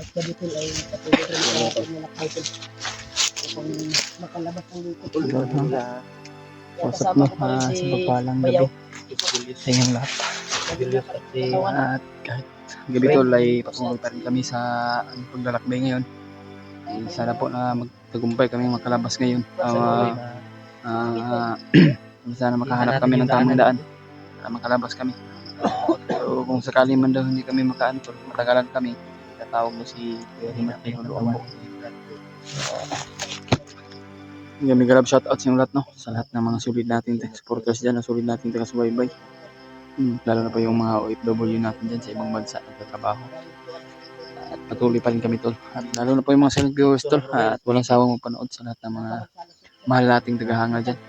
At gabi tol ay patuloy rin sa pagnanakbay tol. Kung makalabas ng dito tol. What's up no? Sa pagpalang gabi sa inyong lahat. At kahit gabi tol ay patuloy pa rin kami sa paglalakbay ngayon. Sana po na magtagumpay kami makalabas ngayon. Sana makahanap kami ng tamang daan para makalabas kami. So kung sakali man daw hindi kami makaano tol, matagalan kami, tatawag mo si Himat Luambo. May galab shoutout sa lahat no, sa lahat ng mga sulit nating supporters dyan, sulit nating taga-subaybay. Lalo na pa yung mga OFW natin dyan sa ibang bansa nagtatrabaho. At patuloy pa rin kami tol. At lalo na po yung mga silent viewers tol. At walang sawang magpanood sa lahat ng mga mahal nating tagahanga dyan.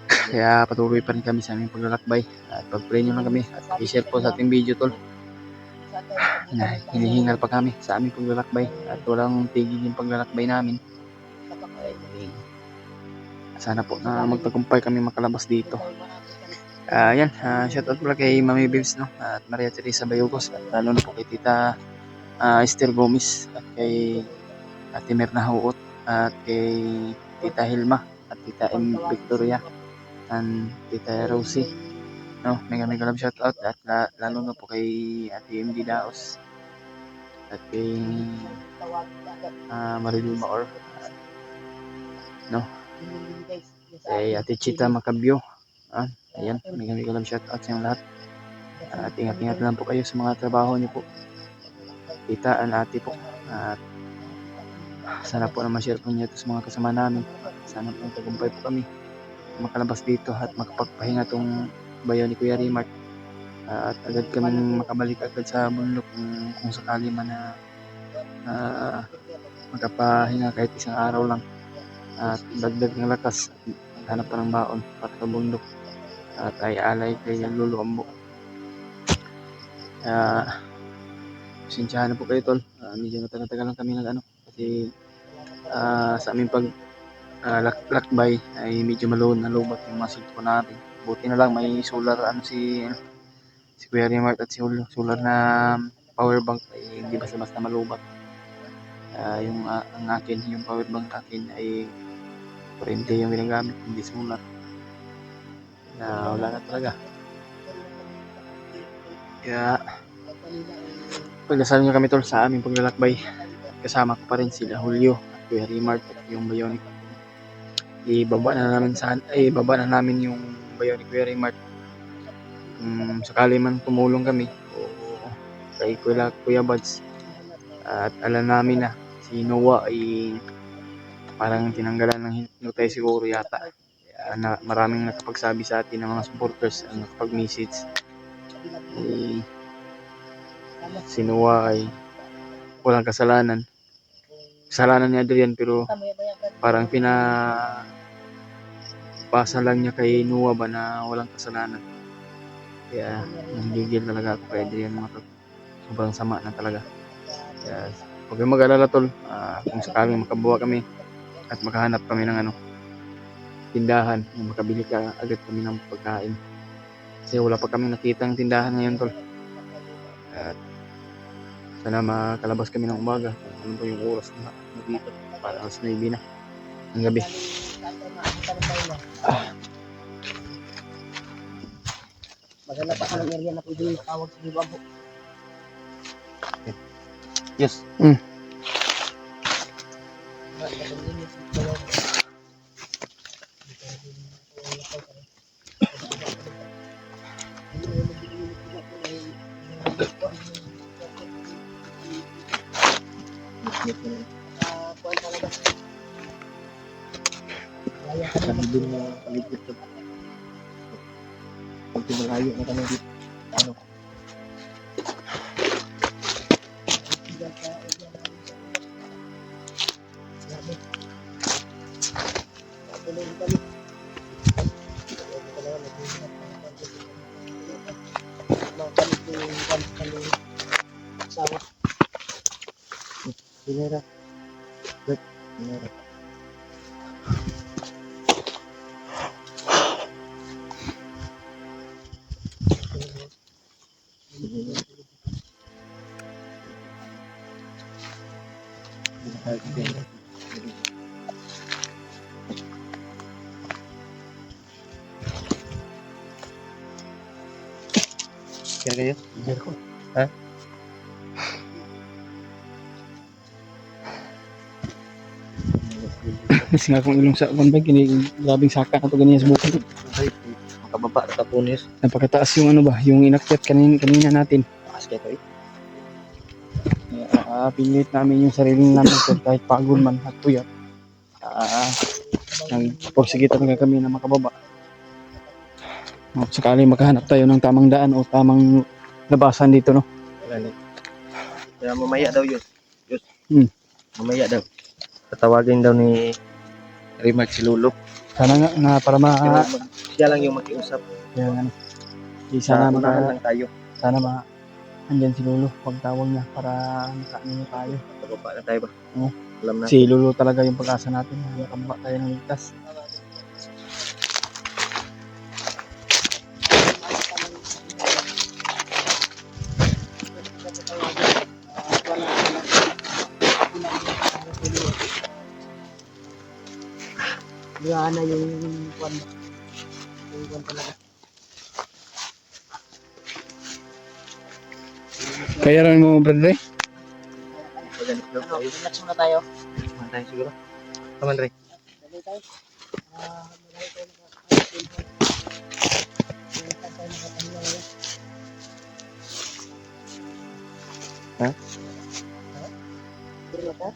Kaya patuloy pa rin kami sa aming paglalakbay. At pag-pray nyo lang kami. At i-share po sa ating video tol. Hinihingal pa kami sa aming paglalakbay. At walang tigil yung paglalakbay namin. Sana po na magtagumpay kami makalabas dito. Yan, shoutout pala kay Mami Bibs no? At Maria Teresa Bayugos. At lalo na po kay Tita Esther Gomez. At kay Ate Merna Huot. At kay Tita Hilma. At Tita M. Victoria. And Tita Rosie. No, mega love shoutout. At lalo na po kay Ate MD Daos. At kay Marilu Maor. No, kay Ate Chita Macabio. Ayan, mega love shoutout sa inyo lahat. At ingat-ingat lang po kayo sa mga trabaho niyo po. Tita and ate po. At sana po na ma-share po niyo ito sa mga kasama namin. Sana po tagumpay po kami makalabas dito at makapagpahinga tong bayo ni Kuya Rimart. At agad kami makabalik agad sa bundok kung sakali man na magpapahinga kahit isang araw lang. At dagdag ng lakas at hanap pa ng baon para sa bundok. At ay alay kay Lolo Ambo. Pasensyahan na po kayo tol. Medyo natagal lang kami ng kasi sa aming lakbay ay medyo nalubat yung mga cellphone natin. Buti na lang may solar si Kuya Rimart at si solar na power bank ay hindi basta-basta malubat. Yung ang akin, yung power bank akin ay kurente yung ginagamit, hindi solar. Wala na talaga. Kaya pagdasal nyo kami tol sa aming paglalakbay. Kasama ko pa rin sila Julio at Kuya Rimart at yung Bionic. Ibaba na namin yung Bionic Kuya Rimart. Sakali man tumulong kami o kay Kuya Buds. At alam namin na si Noah ay parang tinanggalan ng hinutay siguro yata. Maraming nakapagsabi sa atin ng mga supporters ang nakapag-message. Si Noah ay walang kasalanan. Kasalanan ni Adrian pero parang pinapasa lang niya kay Noah ba na walang kasalanan. Kaya nanggigil talaga ako kay Adrian mga tol. Sobrang sama na talaga. Kaya huwag kayong mag-alala tol. Kung sakaling makabuha kami at makahanap kami ng tindahan, makabili ka agad kami ng pagkain. Kasi wala pa kami nakitang tindahan ngayon tol. At sana makalabas kami ng umaga. Ano po yung oras na dito? Para alas 9 na ng gabi. Maganda pa ng area na pwede yung tawag sa Liwabo. Yes. Sabi din mo paligid ito. Pag malayo na kami dito. Binera. Binera. Kaya kayo? Ha? Kasi nga kung ilong sa konbay, grabing saka na to ganyan sa bukid. Ay, makababa na tapunis. Napakataas yung ano ba, yung inakyat kanina natin. Taas kayo eh. Pilit namin yung sarili namin tol, kahit pagod man at tuyat. Nagpursige talaga kami na makababa. Sakali makahanap tayo ng tamang daan o tamang labasan dito, no? Wala na. Kaya mamaya daw yun. Mamaya daw. Tatawagin daw ni Rimac si Lolo. Sana nga na para Siya lang yung makiusap. yan, Sana sana unahan lang tayo. sana andyan si Lolo pagtawag niya para makaano tayo. Pababa na tayo ba? Oo. Alam na. Si Lolo talaga yung pag-asa natin na makababa tayo ng ligtas. Gana yung kwan. Yung kwan talaga. Kaya rin mo, brother. Pagalit daw tayo. Relax muna tayo. Saan tayo siguro? Kaman Ray. Dali tayo. Marami tayo Ha? Relax ha?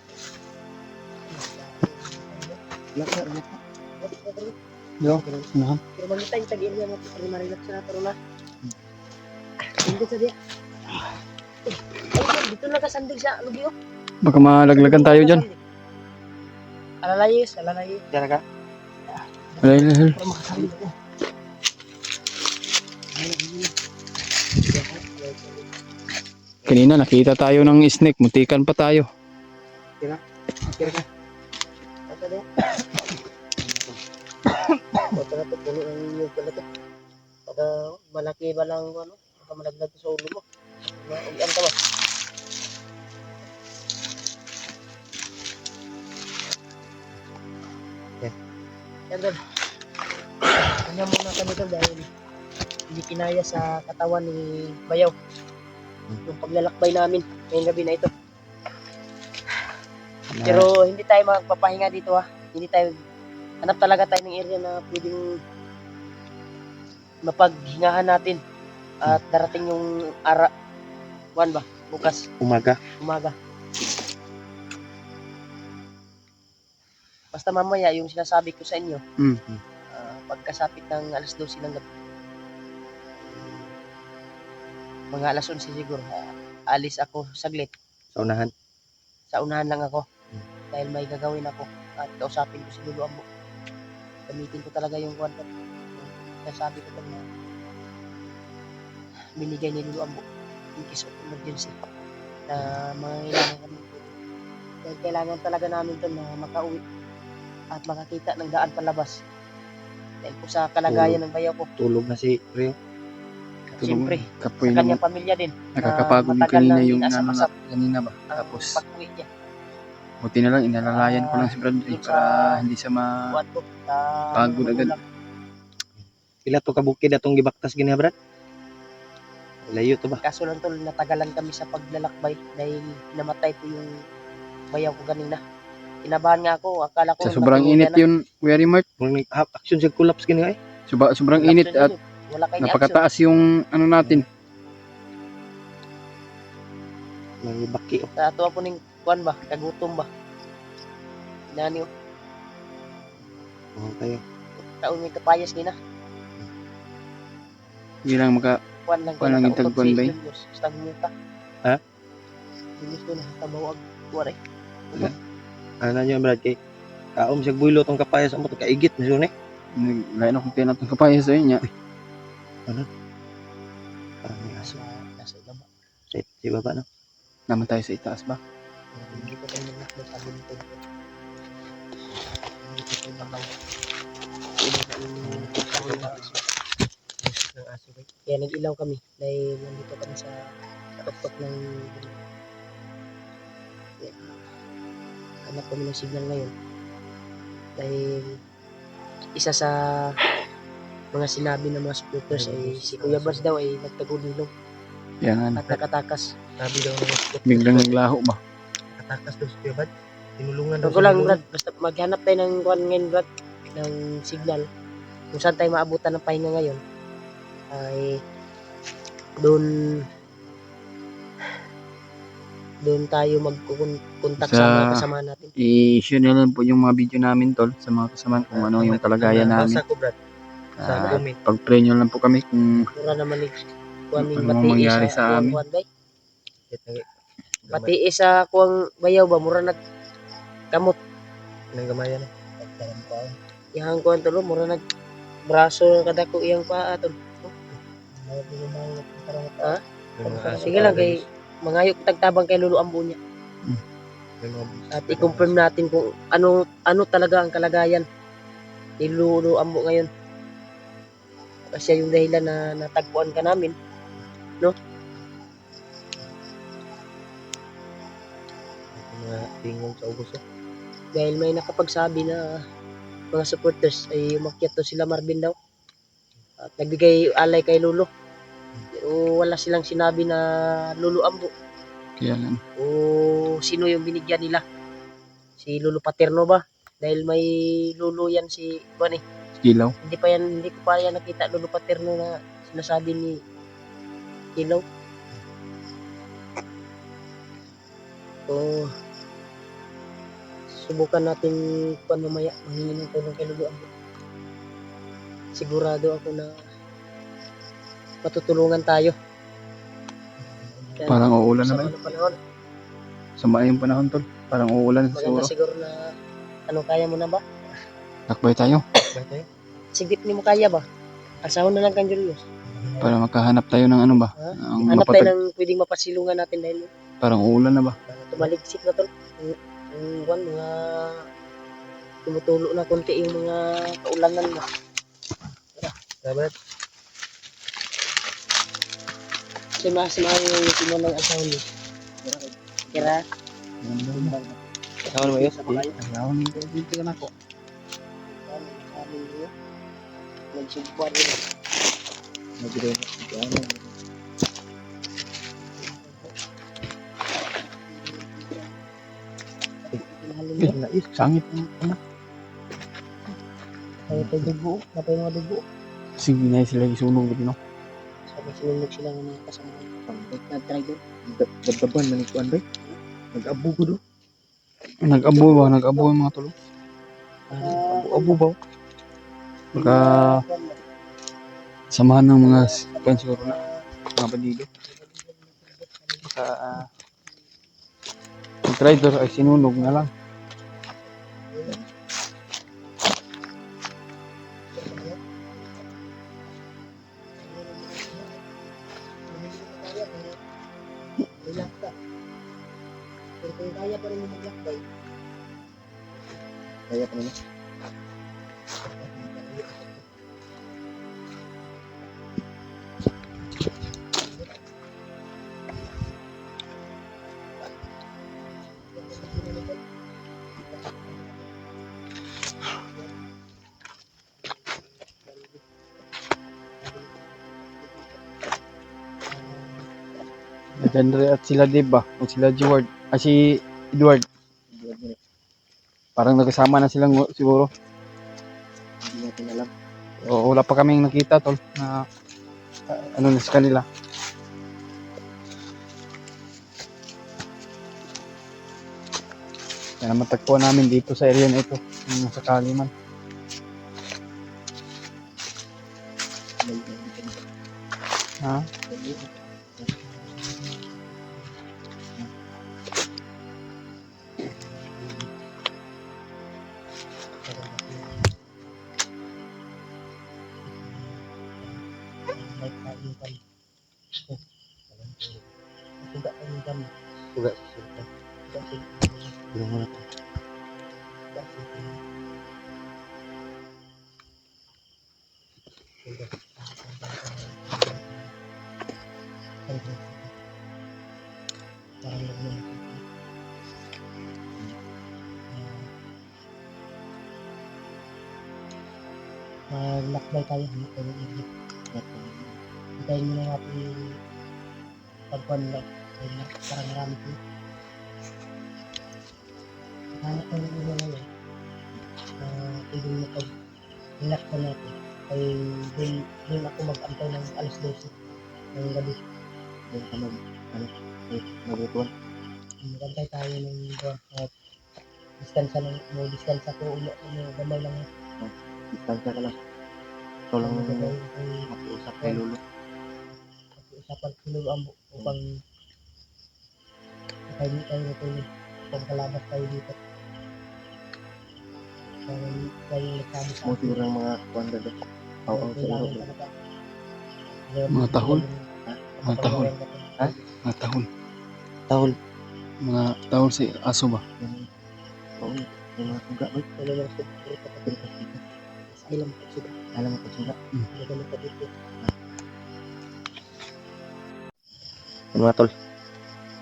Relax na, relax na. Yo, unahan. Pero magita yung tag-area mo para ma-relax na pero na. Hindi sa diya. Ay, dito na kasandig sa lubyo. Baka malaglagan tayo dyan. Alalayos. Diyan ka? Alay. Para makasandig ko. Kanina nakita tayo ng snake, muntikan pa tayo. Kira ka. Asa diya? Ito na ito, puno ang inyong pala ito. Pagka malaki ba lang ano, baka malaglag sa ulo mo. Ulian ka ba? Yan doon. Kanya muna kami doon dahil hindi kinaya sa katawan ni Bayaw. Yung paglalakbay namin ngayong gabi na ito. Pero hindi tayo magpapahinga dito ha. Hindi tayo, hanap talaga tayo ng area na pwedeng mapaghingahan natin. At darating yung buwan ba? Bukas, Umaga. umaga. Basta mamaya yung sinasabi ko sa inyo, pagkasapit ng alas 12 ng gabi. Mga alas 11 siguro. Alis ako saglit. Sa unahan. Sa unahan lang ako. Dahil may gagawin ako. At kausapin ko si Lolo Ambo. Gamitin ko talaga yung kwarto. Sinasabi ko na binigay ni Lolo Ambo in case of emergency na mangangailangan kami. Dahil kailangan talaga namin ito na makauwi at makakita ng daan palabas. Dahil po sa kalagayan ng bayaw ko. Tulog na si Rio. Siyempre, Kapoy sa na kanyang pamilya din. nakakapagod yung matagal kanina nang yung ano inasam-asam kanina ba. ang Tapos pag-uwi niya. buti na lang inalalayan ko lang si Brad Dun para hindi siya Buwan ko. pagod agad. Pila to kabukid atong gibaktas gini Brad? Layo to ba? Kaso lang tol, natagalan kami sa paglalakbay dahil namatay po yung bayaw ko kanina. Kinabahan nga ako, akala ko Sa sobrang init yun, Kuya Rimart. Murag action sa collapse gini ay. Sobrang init at wala kayong action. napakataas yung ano natin. May baki oh. Sa ato ako ning kuan ba, kagutom ba. Nani oh, Oh, tayo. taon may kapayas gina. Hindi lang Kuan lang Kuan lang yung tagkuan ba eh? Basta muta. Ha? Dinis ko na tabawag kuwari. Ano na niyo Brad kay kaom siya builo tong kapayas amo to kaigit na siya ni. lain akong tinatong kapayas sa inyo. Parang may aso. Nasa ibaba. Sa baba no. Naman tayo sa itaas ba? Hindi ko tayo naglakbay sa bunto. Hindi ko tayo nabaw. Kaya nag-ilaw kami dahil nandito kami sa tuktok ng hanap kami ng signal ngayon. Dahil isa sa mga sinabi ng mga supporters ay si Kuya Bars daw ay nagtagulilong Yan ano. at nakatakas. Sabi daw ng sport. Biglang naglaho ba? Nakatakas daw si Kuya Bad. Tinulungan daw Huwag ko lang, Brad, basta maghanap tayo ng kuwan ngayon, Brad, ng signal. Kung saan tayo maabutan ng pahinga ngayon, ay doon tayo magkukontak sa mga kasama natin. I-share nyo lang po yung mga video namin tol sa mga kasama kung ano yung kalagayan namin. Nabasa ko, Brad. Sa comment. Pag-pray nyo lang po kami kung Mura naman ni kuwan ano matiis mangyari sa kuwang amin. kuwan, bay. Matiis sa kuwang bayaw ba, mura nagkamot. Nang gamayan. Iyang kuwan tol, mura braso kada ko iyang paa tol. Ha? Sige lang kay mangayok tagtabang kay Lolo Ambo niya. At i-confirm natin kung ano talaga ang kalagayan ni Lolo Ambo ngayon. Kasi yung dahilan na natagpuan ka namin, no? Mga tingong sa ubos. Dahil may nakapagsabi na mga supporters ay umakyat to sila Marvin daw. At nagbigay alay kay Lolo. Pero wala silang sinabi na Lolo Ambo. Kaya lang. O sino yung binigyan nila? Si Lolo Paterno ba? Dahil may Lolo yan si Juan eh. Kilaw. Hindi ko pa yan nakita Lolo Paterno na sinasabi ni Kilaw. So, subukan natin kung mamaya manghingi ng tulong kay Lolo Ambo. Sigurado ako na matutulungan tayo. Parang uulan na ba? Sa panahon. Sama yung panahon tol. Parang uulan siguro. Maganda siguro na kaya mo na ba? Takbay tayo. Sigit ni mo kaya ba? Asahon na lang kang Julius. Para makahanap tayo ng ano ba? Ha? Ang Hanap tayo ng pwedeng mapasilungan natin dahil Parang uulan na ba? tumaligsik na tol. Yung mga tumutulo na konti yung mga kaulanan na. Dapat. Simas-simas yung sino ng asahon niyo. Kira. Saan mo yun? Ayaw nito dito na ako. Nagsugbuan rin. Sangit. Kaya tayo dugo. Kapay mga dugo. Sige na sila isunog din no. Sabi sinunod sila ng mga kasama. Nag-try doon. Dabdaban man ikuan ba? Nag-abo ko do. Nag-abo yung mga tulo. Abo ba? Baka samahan ng mga siguro na mga bandido. Baka yung rider ay sinunog na lang. Kung kaya pa rin mo maglakbay. Kaya pa naman. Andre at sila Dave ba? O sila Edward. Si Edward. Parang nagkasama na silang siguro. Hindi natin alam. O wala pa kaming nakita tol na ano na sa kanila. Yan ang matagpuan namin dito sa area na ito. Yung sa Kaliman. Ha? Suga. Tulungan natin. Parang, Maglakbay tayo. Hanap tayo ng exit. Hintayin muna natin yung pagkuhan lang. Parang marami ko. Hanap tayo ng iba ngayon. Pwede mo pag-inak ko natin. Ay din ako mag-antay ng alas 12 ng gabi. Doon ka mag-ritual. Magantay tayo ng buwan. At distansya ko ulit. Gamay lang. Distansya ka lang. Ikaw lang makiusap kay Lolo. Usapan si Lolo Ambo upang hindi tayo natulog. Pagkalabas tayo dito. Tayo nagsabi sa Mo siguro ng mga kuwanda doon. Aw sa iro. Mga tahol? Mga tahol. Ha? Mga tahol. Tahol. Mga tahol si aso ba? Oo. Yung mga suga ba? Wala lang sa kapatid. Alam ko sila. Alam mo ko suga. Magaling ka dito. Mga tol.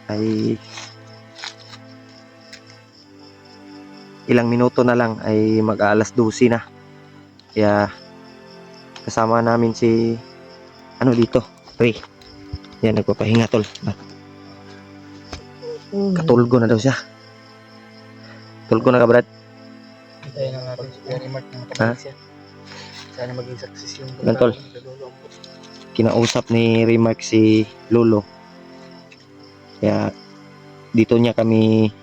Ay ilang minuto na lang ay mag-aalas 12 na. Kaya kasama namin si dito, Ray. Yan, nagpapahinga tol. Katulgo na daw siya. Tulgo na ka, Brad. Hintayin na natin si Kuya Remark na makabalik siya. Sana maging success yung Yan, tol. Kinausap ni Remark si Lolo. Kaya dito niya kami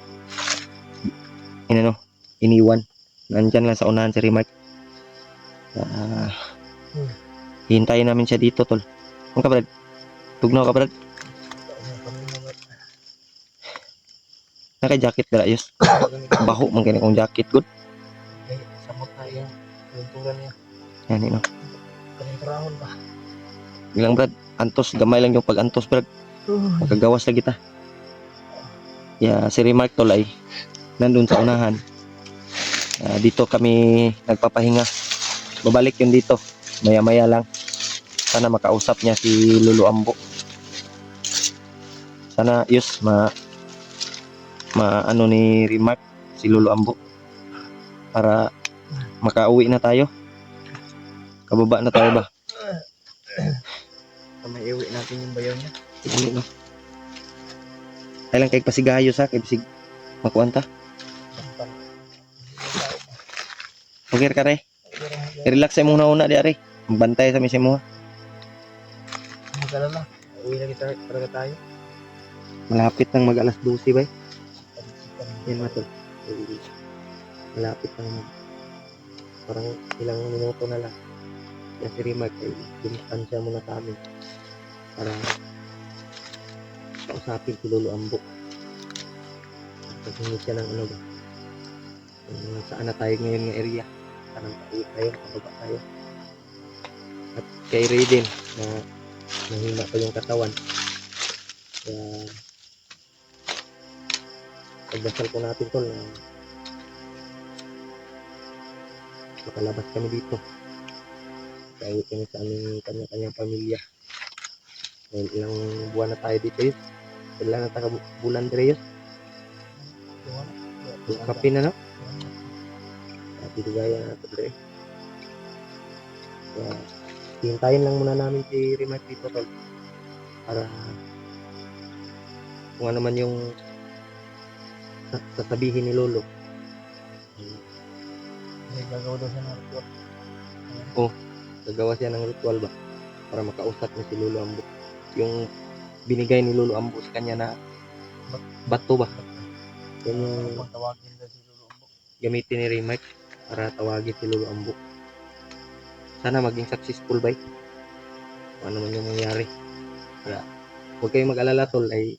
iniwan. Nandyan lang sa unahan si Remark. Hintayin namin siya dito, tol. Ano ka, Brad? Tugnaw ka, Brad? Naka-jacket ka, ayos. Baho, man kaya kong jacket, good. Samot na yung kultura niya. Yan, yun. Kanang ba? Bilang, Brad, antos, gamay lang yung pag-antos, Brad. Magkagawas na kita. Yeah, si Remark tol ay nandun sa unahan. Dito kami nagpapahinga. Babalik yun dito. Maya-maya lang. Sana makausap niya si Lolo Ambo. Sana ano ni Remark si Lolo Ambo para makauwi na tayo. Kababa na tayo ba? May iwi natin yung bayaw niya. Ano no? Kailan kay pasigayos ha, kay bisig makuanta. Okay ka re. Relax sa muna una di are. Bantay sa misi mo. Magkala na. Uwi na kita talaga tayo. Malapit nang mag-alas 12 bay. Yan matol. Malapit nang parang ilang minuto na lang. Kaya si Remark ay distansya muna sa amin para kausapin si Lolo Ambo. Paghingi siya ng ano ba? Saan na tayo ngayon ng area? Saan pauwi tayo? Pababa tayo? At kay Ray din na nahina pa yung katawan. Kaya pagdasal ko natin tol na makalabas kami dito. Pauwi kami sa aming kanya-kanyang pamilya. Dahil ilang buwan na tayo dito yun. Ilang na taga bulan dire yun. Kapi na no? Dito gaya na ito dire. Kaya hintayin lang muna namin si Remark dito tol. Para kung ano man yung sasabihin ni Lolo. May gagawa daw siya ng ritual. Gagawa siya ng ritual ba? Para makausap niya si Lolo Ambo. Yung binigay ni Lolo Ambo sa kanya na bato ba? Yan yung Kung tawagin daw si Lolo Ambo. gamitin ni Remark para tawagin si Lolo Ambo. Sana maging successful ba? Kung ano man yung mangyari. Kaya huwag kayong mag-alala tol ay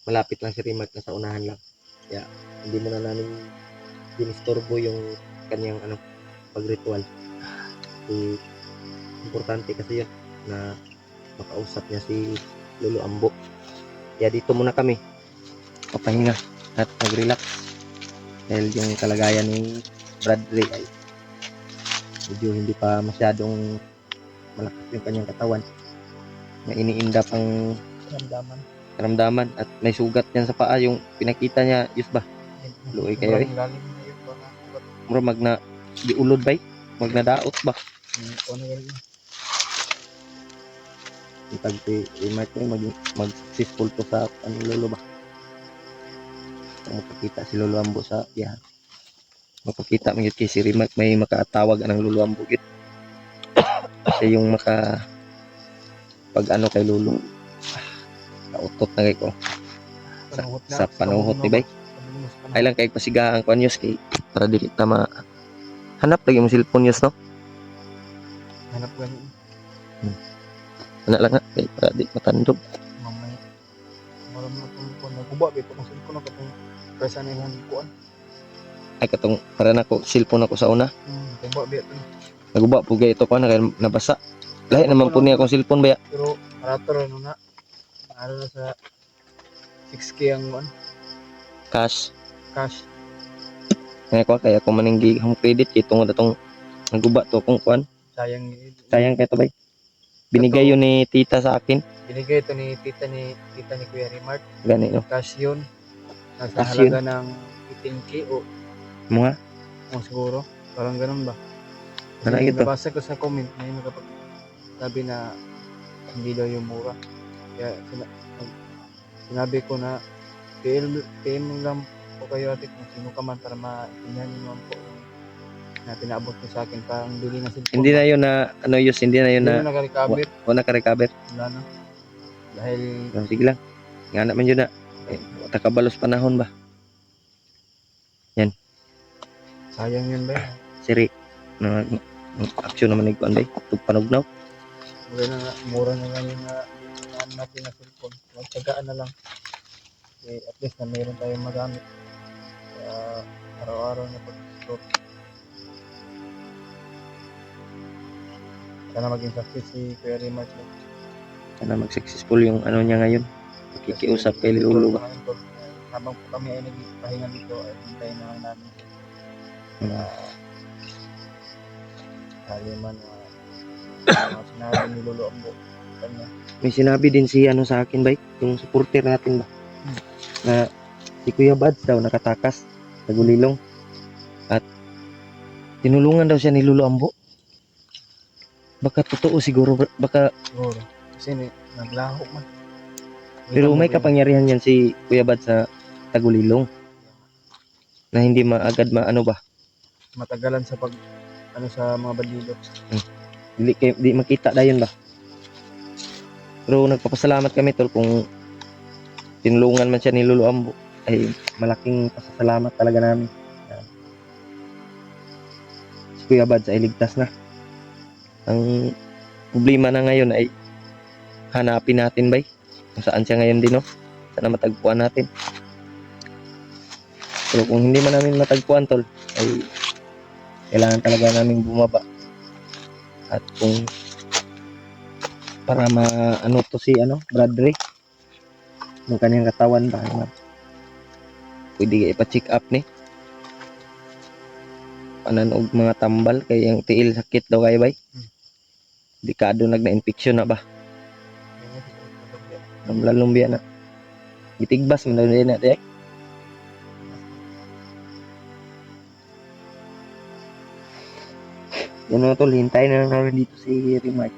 malapit lang si Remark na sa unahan lang. Kaya hindi mo na namin dinisturbo yung kanyang pagritual. Importante kasi yun na makausap niya si Lolo Ambo. Kaya dito muna kami papahinga at mag-relax dahil yung kalagayan ni Bradley ay medyo hindi pa masyadong malakas yung kanyang katawan na iniindap ang karamdaman at may sugat yan sa paa yung pinakita niya yus ba luoy kayo Lalim na yun. mura magna diulod bay magnadaot ba Ano ganun? Pag i-mark ko mag-successful to sa lolo ba. Kung makakita si Lolo Ambo sa biyahe. Mapakita mo yun kay si Rimac may makatawag ng Lolo Ambo yun. Siya yung pag ano kay Lolo. Kautot na kay ko. Sa panuhot ni bay. Ay lang kay pasigaan ko anyos kay para dili ta ma hanap lagi mo cellphone yus no. Hanap ganun. Ana lang nga kay para di matandog. Mamay. Maram na kung naguba kay kung ko na katong kaysa na yung kuan. Ay katong para nako cellphone ako sa una. Naguba biya to. Naguba po gay ito ko na kay nabasa. Lahi naman po niya akong cellphone ba. Pero marato rin na. Ano na sa 6K ang kuan. Cash. Cash. Kaya ko maninggi home credit kay tungod atong naguba to kung kuan. Sayang kay to bay. Binigay yun ni tita sa akin. Binigay ito ni tita ni Kuya Remark. Gani no. Cash yun. Nasa Cash halaga ng 18K o Mga siguro. Parang ganun ba? Ano Kasi ito? nabasa ko sa comment may sabi na hindi daw yung mura. Kaya sinabi ko na PM lang po kayo ate kung sino ka man para maintindihan nyo naman po yung na pinaabot ko sa akin parang bili na cellphone. hindi na yun na ano yus, hindi na yun Hindi na na naka-recover. wala ka-recover. Wala na. Dahil Sige lang. Nga naman yun na. Takabalos panahon ba? sayang yun ba? Siri. Na action naman nagkuan bay. Tug panugnaw. Mura na lang yung natin na cellphone. Magtagaan na lang. At least na mayroon tayong magamit. Kaya araw-araw na pag-store. Sana maging success si Kuya Remark. Sana mag-successful yung ano niya ngayon. Makikiusap kay Lolo ba? Habang po kami ay nagpahinga dito, ay hintayin na lang namin. Kaya man sinabi ni Lolo Ambo kanya. May sinabi din si ano sa akin bay, yung supporter natin ba? Na si Kuya Bads daw nakatakas sa Gulilong. At tinulungan daw siya ni Lolo Ambo. Baka totoo siguro, baka Siguro. Kasi naglaho man. pero may kapangyarihan yan si Kuya Bad sa Tagulilong na hindi maagad maano ba, Matagalan sa sa mga bandido. di makita dayon ba. Pero nagpapasalamat kami tol kung tinulungan man siya ni Lolo Ambo, ay malaking pasasalamat talaga namin. Si Kuya Bad ay ligtas na. Ang problema na ngayon ay hanapin natin ba kung saan siya ngayon din no. Sana matagpuan natin. Pero kung hindi man namin matagpuan tol, ay kailangan talaga namin bumaba. At kung para maano to si Bradley ng kanyang katawan ba naman. Pwede ipa-check up ni. Pananog mga tambal kay yung tiil sakit daw kay bay. Dekado nagna-infeksyon na ba? Lalong biya na. Bitigbas man daw din na di. Yan mga tol, hintayin na lang namin dito si Remark.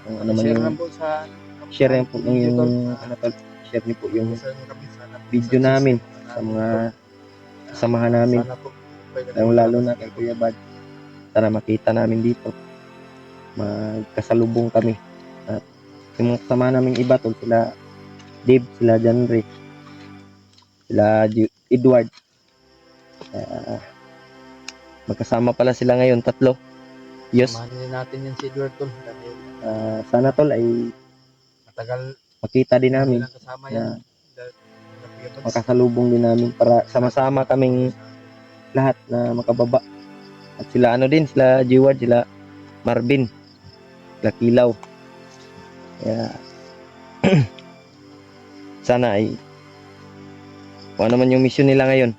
Kung ano man Share yung lang po sa share yan po yung share niyo po yung video namin sa mga kasamahan namin. Sana po Lalo na kay Kuya Bad. Para makita namin dito. Magkasalubong kami. At yung mga kasama namin iba tol, sila Dave, sila Janre, sila Edward. Magkasama pala sila ngayon, tatlo. Yes. Samahan natin yan si Edward tol. Dahil Sana tol ay matagal makita din namin. lang kasama yan. Makasalubong din namin para sama-sama kaming lahat na makababa. At sila sila Jiwad, sila Marvin, sila Kilaw. Kaya sana ay kung ano man yung mission nila ngayon,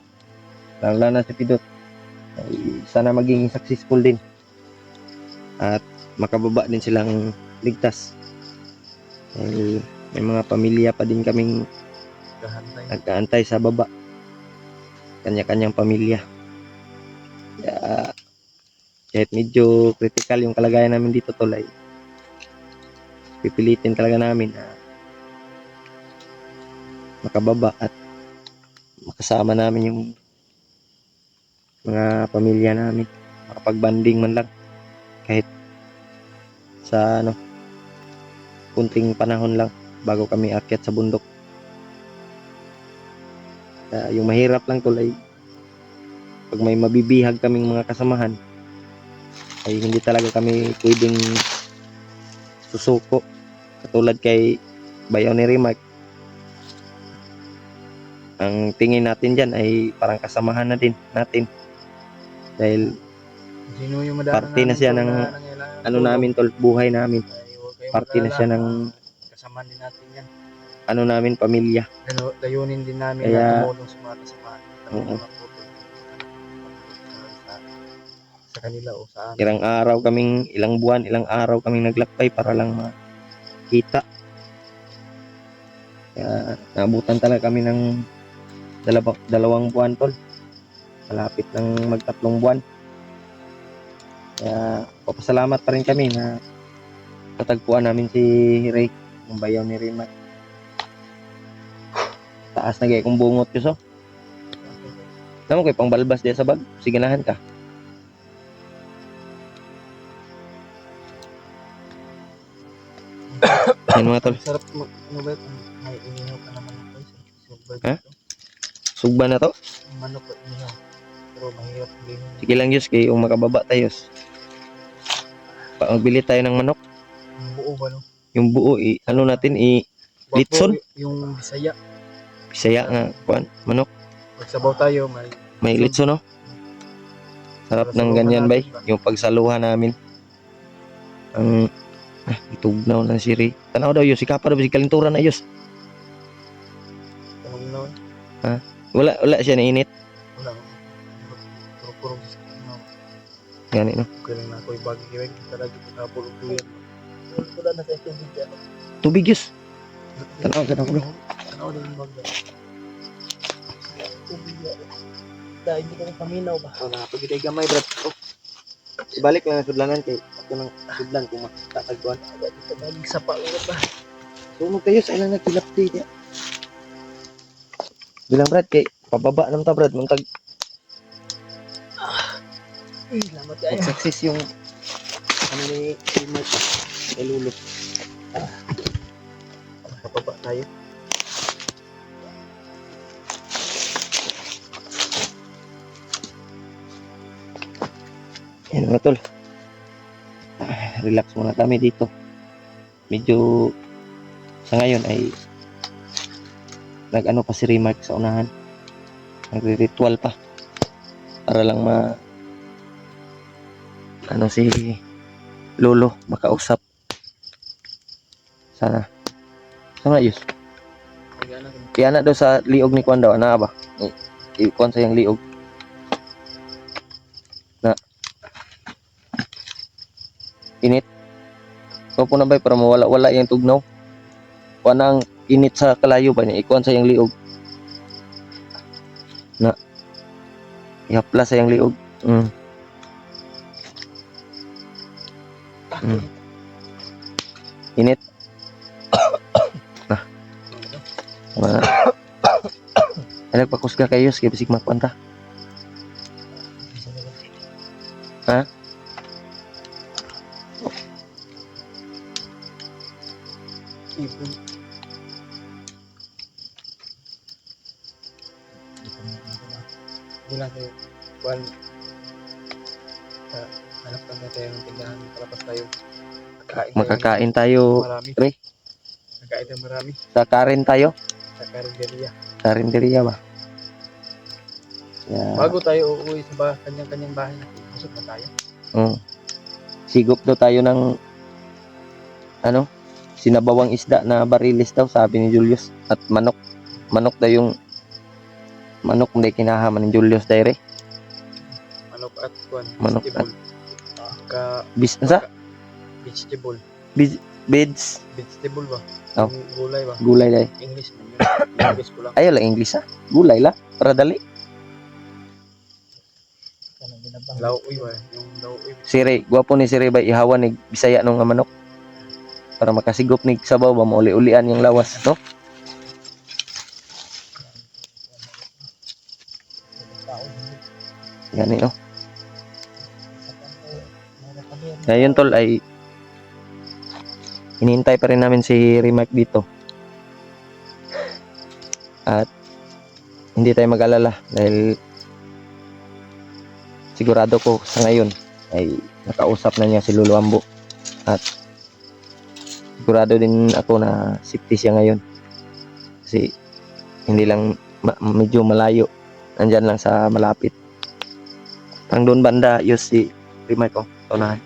lalo na si Pidot, ay sana maging successful din. At makababa din silang ligtas. Ay may mga pamilya pa din kaming nag-aantay sa baba. Kanya-kanyang pamilya. Kaya kahit medyo critical yung kalagayan namin dito tol, ay pipilitin talaga namin na makababa at makasama namin yung mga pamilya namin, makapag-banding man lang kahit sa kunting panahon lang bago kami akyat sa bundok. Yung mahirap lang tol ay pag may mabibihag kaming mga kasamahan ay hindi talaga kami pwedeng susuko katulad kay Bayaw ni Rimac. Ang tingin natin dyan ay parang kasamahan na din natin dahil Sino yung madaan parte na siya ng namin tol, buhay namin, parte na siya ng kasama din natin yan. namin, pamilya. Layunin din namin Kaya, na tumulong sa mga kasamahan. Oo. Sa kanila o sa amin. Ilang buwan, ilang araw kaming naglakbay para lang makita. Kaya naabutan talaga kami ng dalawang buwan tol. Malapit ng magtatlong buwan. Kaya papasalamat pa rin kami na natagpuan namin si Ray, yung Bayaw ni Rimac. Taas na gaya kong bungot ko so. Alam mo kayo pang balbas diya sa bag, siganahan ka. Yan mga tol. Sarap ano ba ito? May inihaw ka naman ako. Ha? Sugba na to. Manok ko inihaw. Pero mahirap din. Sige lang Diyos, kayo makababa tayo. Magbili tayo ng manok. Yung buo ba no? Yung buo, natin, litson. Yung Bisaya. Bisaya nga, kuan, manok. Pagsabaw tayo, May litson, no? Sarap ng ganyan, bay. Yung pagsaluhan namin. Ang, itugnaw na si Ray. Tanaw daw, Yos. Ikapa daw, si kalinturan na, Yos. Tanong na. Wala siya na init. Wala. Puro-puro sa no. Gani, no? Okay lang na ako ibagi kiwag. Talaga kita puro-puro. Wala na sa tubig yan. Tubig, Yos. Tanaw, ulo. Tanaw na yung bagay. Tubig yan. Dahil hindi ka na paminaw ba? Nakapagitay gamay, brad. Ibalik lang ang sudlanan kay ako nang sudlan kung matatagpuan. Laging sapa ulit ba? Sunog kayo sa ilang nagkilapti niya. Bilang brad kay pababa naman ta brad muntag Salamat kayo. success yung ni Mark kay Lulo. Kapaba tayo. Yan mga tol. Relax muna kami dito. Medyo sa ngayon ay nag-ano pa si Remark sa unahan. Nagre-ritual pa. Para lang si Lolo makausap. Sana ayos. Kaya na daw sa liog ni Kwan daw. Ana ba? Ikuan sa yung liog. Init. So po na ba para mawala-wala yung tugnaw. Kuan ang init sa kalayo ba niya. Ikuan sa yung liog. Na. Ihapla sa yung liog. Init. Nah. Ay nagpakusga kayo sige bisig magpanta. Ha? Ibon. Bilang kayo, kuhan, hanap lang na tayo ng tindahan, palapas tayo. Makakain tayo. Marami. Pre. Magkain tayo marami. Sa Karen tayo. Sa karinderya. Karinderya ba? Yeah. Bago tayo uuwi sa kanyang-kanyang bahay natin, busog na tayo. Sigop daw tayo ng sinabawang isda na barilis daw sabi ni Julius at manok daw yung manok hindi kinahaman ni Julius dire. Manok at kuhan, Manok vegetable. Vegetable. Beds. Vegetable ba? Oh. Yung gulay ba? Gulay dai. English man yun. English ko lang. Ayo lang English ha. Gulay la para dali. Lauoy ba? Yung Siri, gwapo ni Siri ba ihawan ni Bisaya nung nga manok para makasigop ni sabaw ba mauli-ulian yung lawas, no? Gani, no? Ngayon tol ay hinihintay pa rin namin si Rimac dito. At hindi tayo mag-alala dahil sigurado ko sa ngayon ay nakausap na niya si Lolo Ambo. At sigurado din ako na safety siya ngayon. Kasi hindi lang medyo malayo. Nandyan lang sa malapit. Pang doon banda, yus si Rimac ko. Tunahan.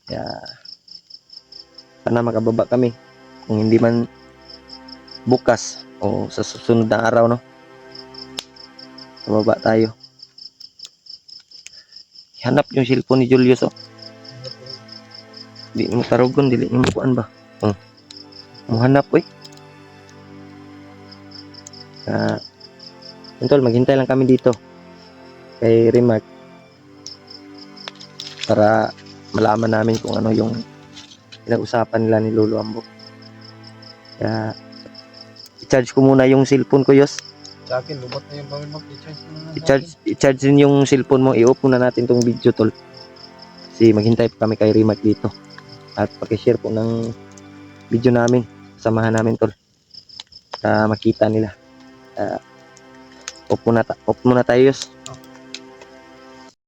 Kaya sana makababa kami. Kung hindi man bukas o sa susunod na araw, no? Kababa tayo. Hanap yung cellphone ni Julius, oh. Di mo tarugon, dili mo kuan ba? Mo hanap, oy. Tol, maghintay lang kami dito kay Rimac para malaman namin kung ano yung pinag-usapan nila ni Lolo Ambo. Kaya i-charge ko muna yung cellphone ko, Yos. Sa akin, lubot na yung bawin mag-charge mo na. I-charge din yung cellphone mo. I-off muna natin tong video, tol. Kasi maghintay pa kami kay Rimac dito. At pakishare po ng video namin. Samahan namin, tol. Para makita nila. Off muna tayo, Yos.